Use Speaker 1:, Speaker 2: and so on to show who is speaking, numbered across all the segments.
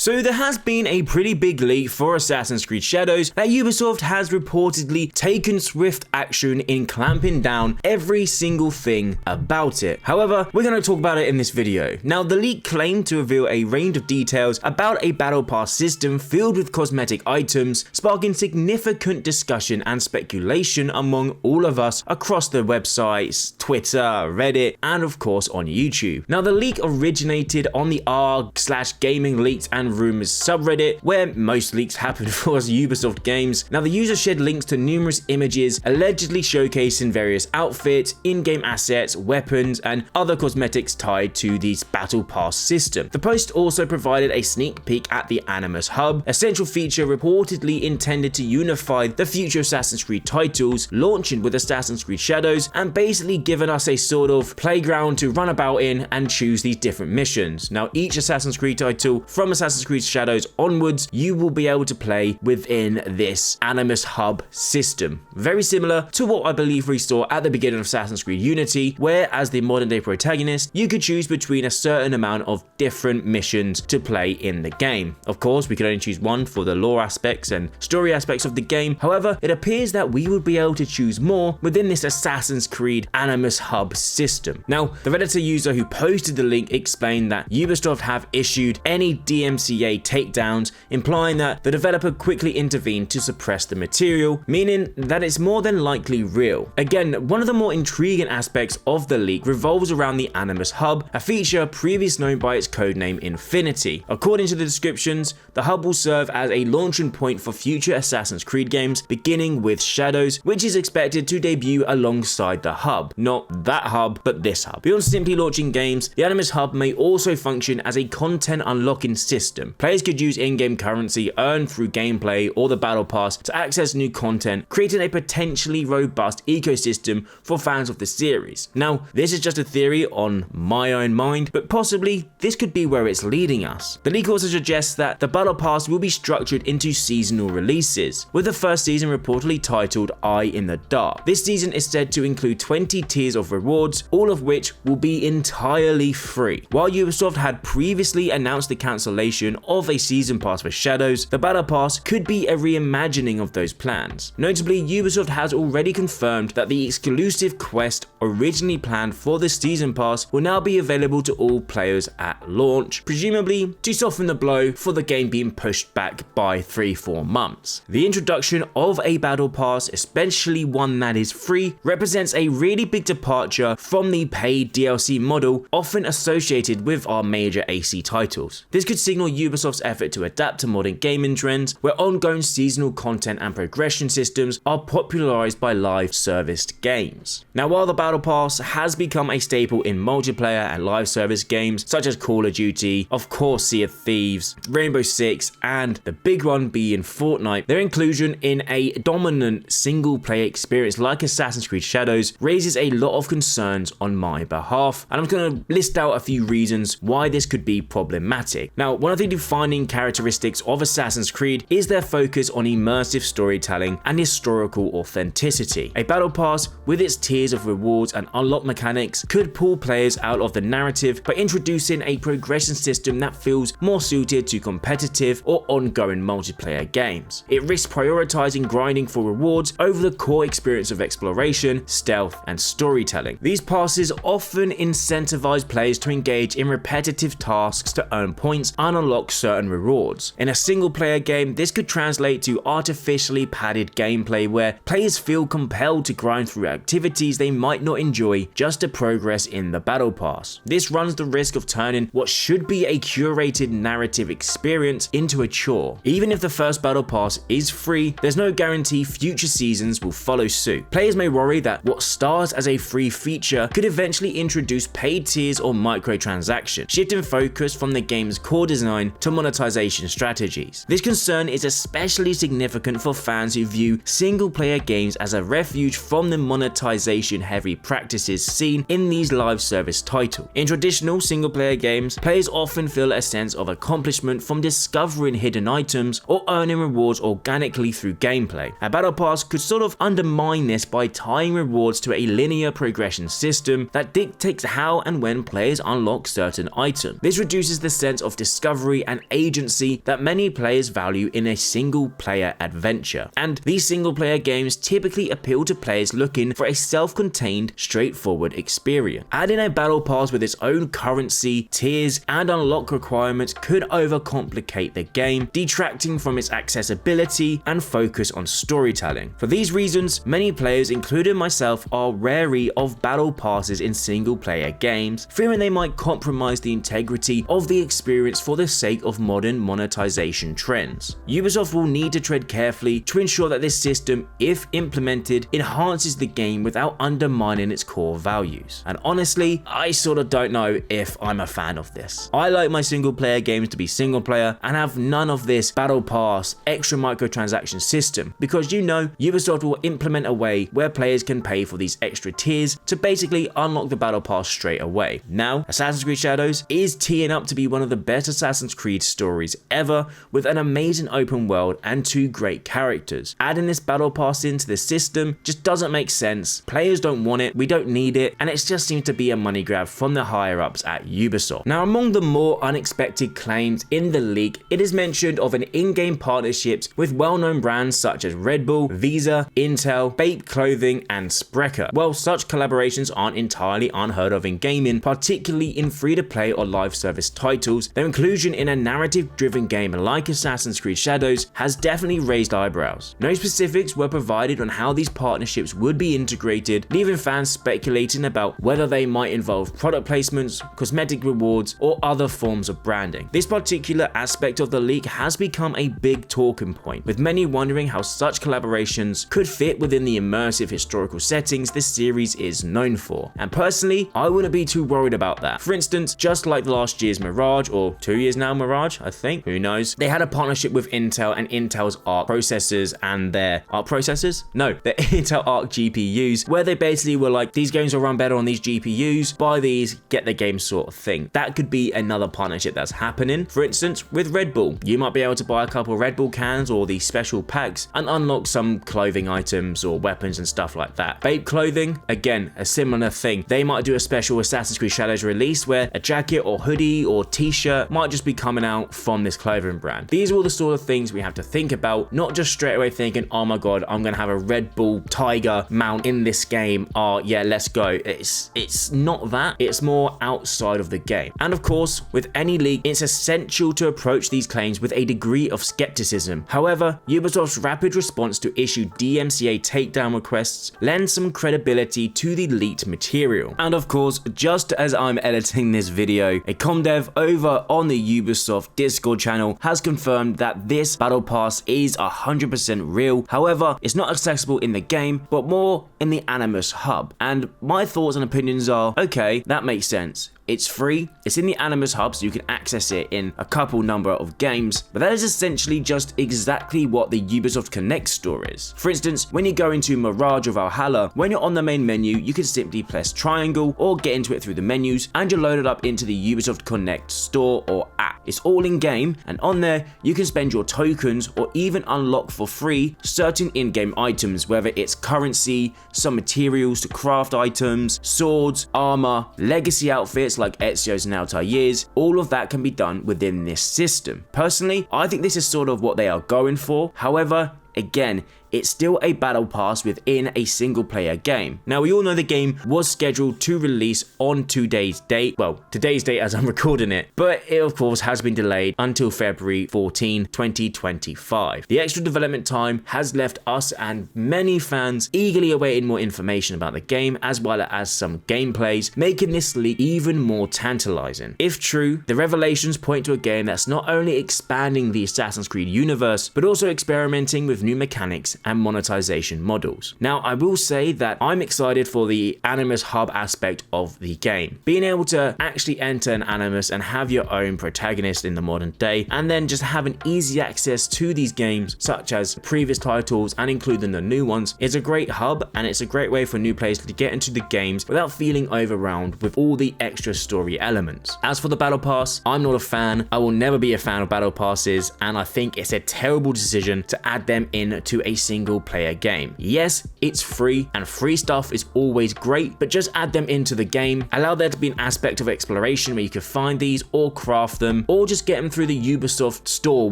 Speaker 1: So there has been a pretty big leak for Assassin's Creed Shadows that Ubisoft has reportedly taken swift action in clamping down every single thing about it. However, we're going to talk about it in this video. Now, the leak claimed to reveal a range of details about a battle pass system filled with cosmetic items, sparking significant discussion and speculation among all of us across the websites, Twitter, Reddit, and of course on YouTube. Now, the leak originated on the r/gaming leaks and rumors subreddit, where most leaks happen for Ubisoft games. Now, the user shared links to numerous images allegedly showcasing various outfits, in-game assets, weapons, and other cosmetics tied to this battle pass system. The post also provided a sneak peek at the Animus Hub, a central feature reportedly intended to unify the future Assassin's Creed titles, launching with Assassin's Creed Shadows, and basically giving us a sort of playground to run about in and choose these different missions. Now, each Assassin's Creed title from Assassin's Creed Shadows onwards, you will be able to play within this Animus Hub system. Very similar to what I believe we saw at the beginning of Assassin's Creed Unity, where as the modern day protagonist, you could choose between a certain amount of different missions to play in the game. Of course, we could only choose one for the lore aspects and story aspects of the game. However, it appears that we would be able to choose more within this Assassin's Creed Animus Hub system. Now, the Redditor user who posted the link explained that Ubisoft have issued any DMCA takedowns, implying that the developer quickly intervened to suppress the material, meaning that it's more than likely real. Again, one of the more intriguing aspects of the leak revolves around the Animus Hub, a feature previously known by its codename Infinity. According to the descriptions, the hub will serve as a launching point for future Assassin's Creed games, beginning with Shadows, which is expected to debut alongside the hub. Not that hub, but this hub. Beyond simply launching games, the Animus Hub may also function as a content unlocking system. Players could use in-game currency earned through gameplay or the battle pass to access new content, creating a potentially robust ecosystem for fans of the series. Now, this is just a theory on my own mind, but possibly this could be where it's leading us. The leak also suggests that the battle pass will be structured into seasonal releases, with the first season reportedly titled Eye in the Dark. This season is said to include 20 tiers of rewards, all of which will be entirely free. While Ubisoft had previously announced the cancellation of a season pass for Shadows, the battle pass could be a reimagining of those plans. Notably, Ubisoft has already confirmed that the exclusive quest originally planned for the season pass will now be available to all players at launch, presumably to soften the blow for the game being pushed back by 3-4 months. The introduction of a battle pass, especially one that is free, represents a really big departure from the paid DLC model often associated with our major AC titles. This could signal Ubisoft's effort to adapt to modern gaming trends, where ongoing seasonal content and progression systems are popularized by live serviced games. Now, while the battle pass has become a staple in multiplayer and live service games such as Call of Duty, of course Sea of Thieves, Rainbow Six, and the big one being Fortnite, their inclusion in a dominant single player experience like Assassin's Creed Shadows raises a lot of concerns on my behalf, and I'm going to list out a few reasons why this could be problematic. Now, one of the defining characteristics of Assassin's Creed is their focus on immersive storytelling and historical authenticity. A battle pass with its tiers of rewards and unlock mechanics could pull players out of the narrative by introducing a progression system that feels more suited to competitive or ongoing multiplayer games. It risks prioritizing grinding for rewards over the core experience of exploration, stealth, and storytelling. These passes often incentivize players to engage in repetitive tasks to earn points and unlock certain rewards. In a single player game, this could translate to artificially padded gameplay where players feel compelled to grind through activities they might not enjoy just to progress in the battle pass. This runs the risk of turning what should be a curated narrative experience into a chore. Even if the first battle pass is free, there's no guarantee future seasons will follow suit. Players may worry that what starts as a free feature could eventually introduce paid tiers or microtransactions, shifting focus from the game's core design to monetization strategies. This concern is especially significant for fans who view single-player games as a refuge from the monetization-heavy practices seen in these live service titles. In traditional single-player games, players often feel a sense of accomplishment from discovering hidden items or earning rewards organically through gameplay. A battle pass could sort of undermine this by tying rewards to a linear progression system that dictates how and when players unlock certain items. This reduces the sense of discovery story and agency that many players value in a single player adventure. And these single player games typically appeal to players looking for a self-contained, straightforward experience. Adding a battle pass with its own currency, tiers, and unlock requirements could overcomplicate the game, detracting from its accessibility and focus on storytelling. For these reasons, many players, including myself, are wary of battle passes in single player games, fearing they might compromise the integrity of the experience for the sake of modern monetization trends. Ubisoft will need to tread carefully to ensure that this system, if implemented, enhances the game without undermining its core values. And honestly, I sort of don't know if I'm a fan of this. I like my single player games to be single player and have none of this battle pass, extra microtransaction system, because Ubisoft will implement a way where players can pay for these extra tiers to basically unlock the battle pass straight away. Now, Assassin's Creed Shadows is teeing up to be one of the best Assassin's Creed stories ever, with an amazing open world and 2 great characters. Adding this battle pass into the system just doesn't make sense. Players don't want it, we don't need it, and it just seems to be a money grab from the higher ups at Ubisoft. Now, among the more unexpected claims in the leak, it is mentioned of an in-game partnerships with well-known brands such as Red Bull, Visa, Intel, Bape Clothing, and Sprecher. Well, such collaborations aren't entirely unheard of in gaming, particularly in free-to-play or live service titles. Their inclusion in a narrative-driven game like Assassin's Creed Shadows has definitely raised eyebrows. No specifics were provided on how these partnerships would be integrated, leaving fans speculating about whether they might involve product placements, cosmetic rewards, or other forms of branding. This particular aspect of the leak has become a big talking point, with many wondering how such collaborations could fit within the immersive historical settings this series is known for. And personally, I wouldn't be too worried about that. For instance, just like last year's Mirage, or 2 years now Mirage, I think, who knows, they had a partnership with Intel and Intel's ARC processors and their ARC processors? No, their Intel ARC GPUs, where they basically were like, these games will run better on these GPUs, buy these, get the game sort of thing. That could be another partnership that's happening. For instance, with Red Bull, you might be able to buy a couple Red Bull cans or the special packs and unlock some clothing items or weapons and stuff like that. Bape Clothing, again, a similar thing. They might do a special Assassin's Creed Shadows release where a jacket or hoodie or t-shirt might just be coming out from this clothing brand. These are all the sort of things we have to think about, not just straight away thinking, oh my god, I'm gonna have a Red Bull Tiger mount in this game. Oh yeah, let's go. It's not that. It's more outside of the game. And of course, with any leak, it's essential to approach these claims with a degree of skepticism. However, Ubisoft's rapid response to issue DMCA takedown requests lends some credibility to the leaked material. And of course, just as I'm editing this video, a comdev over on the Ubisoft Discord channel has confirmed that this battle pass is 100% real. However, it's not accessible in the game, but more in the Animus hub. And my thoughts and opinions are, okay, that makes sense. It's free, it's in the Animus hub, so you can access it in a couple number of games, but that is essentially just exactly what the Ubisoft Connect store is. For instance, when you go into Mirage or Valhalla, when you're on the main menu, you can simply press triangle or get into it through the menus, and you're loaded up into the Ubisoft Connect store or app. It's all in game, and on there, you can spend your tokens or even unlock for free certain in-game items, whether it's currency, some materials to craft items, swords, armor, legacy outfits like Ezio's and Altair's. All of that can be done within this system. Personally, I think this is sort of what they are going for. However, again, it's still a battle pass within a single player game. Now, we all know the game was scheduled to release on today's date, well, today's date as I'm recording it, but it of course has been delayed until February 14, 2025. The extra development time has left us and many fans eagerly awaiting more information about the game, as well as some gameplays, making this leak even more tantalizing. If true, the revelations point to a game that's not only expanding the Assassin's Creed universe, but also experimenting with new mechanics and monetization models. Now, I will say that I'm excited for the Animus hub aspect of the game. Being able to actually enter an Animus and have your own protagonist in the modern day, and then just have an easy access to these games, such as previous titles and including the new ones, is a great hub, and it's a great way for new players to get into the games without feeling overwhelmed with all the extra story elements. As for the battle pass, I'm not a fan. I will never be a fan of battle passes, and I think it's a terrible decision to add them into a single single player game. Yes, it's free, and free stuff is always great, but just add them into the game. Allow there to be an aspect of exploration where you can find these or craft them, or just get them through the Ubisoft store,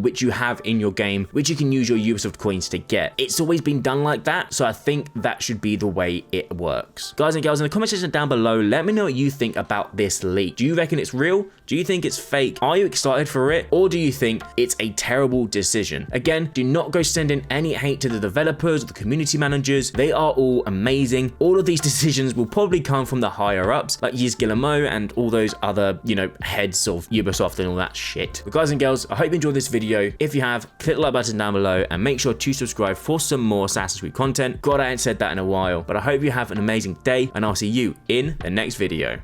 Speaker 1: which you have in your game, which you can use your Ubisoft coins to get. It's always been done like that, so I think that should be the way it works. Guys and girls, in the comment section down below, let me know what you think about this leak. Do you reckon it's real? Do you think it's fake? Are you excited for it? Or do you think it's a terrible decision? Again, do not go sending any hate to the developers or the community managers. They are all amazing. All of these decisions will probably come from the higher ups, like Yves Guillemot and all those other, heads of Ubisoft and all that shit. But guys and girls, I hope you enjoyed this video. If you have, click the like button down below and make sure to subscribe for some more Assassin's Creed content. God, I ain't said that in a while, but I hope you have an amazing day, and I'll see you in the next video.